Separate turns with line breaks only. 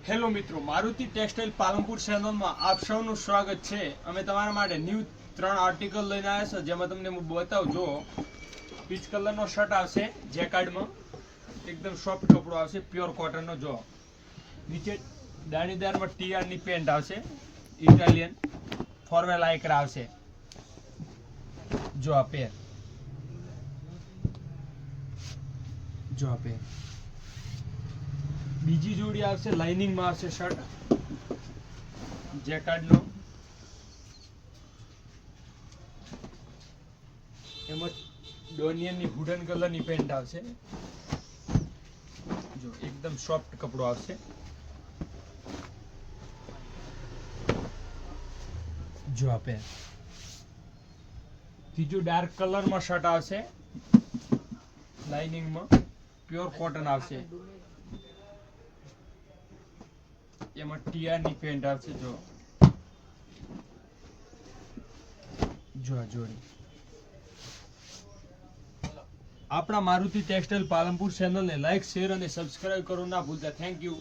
Hello મિત્રો, Maruti textile Palanpur ચેનલમાં આપ સૌનું સ્વાગત છે। અમે તમારા માટે ન્યૂ 3 આર્ટિકલ લઈને આવ્યા છે, જેમાં તમને હું બતાવું। જો પીચ કલરનો શર્ટ આવશે, જેકાર્ડમાં એકદમ સોફ્ટ કપડો આવશે, પ્યોર કોટનનો। જો નીચે દાણીદારમાં ટીઆરની પેન્ટ આવશે, ઇટાલિયન ફોર્મલ લાઇક્રા આવશે। જો આ પેર, જો આ પેર બીજી જોડી આવશે, લાઇનિંગમાં આવશે શર્ટ જેકાર્ડનો। એમાં ડોનિયનની વુડન કલરની પેન્ટ આવશે। જો એકદમ સોફ્ટ કપડો આવશે। જો આ પેર ત્રીજું ડાર્ક કલરમાં શર્ટ આવશે, લાઇનિંગમાં પ્યોર કોટન આવશે। એમાં ટીઆરની પેન્ટ આવશે। જો જો આ જોડી આપણા મારુતિ ટેક્સટાઇલ પાલનપુર ચેનલને લાઈક, શેર અને સબસ્ક્રાઇબ કરવાનું ના ભૂલતા। Thank you.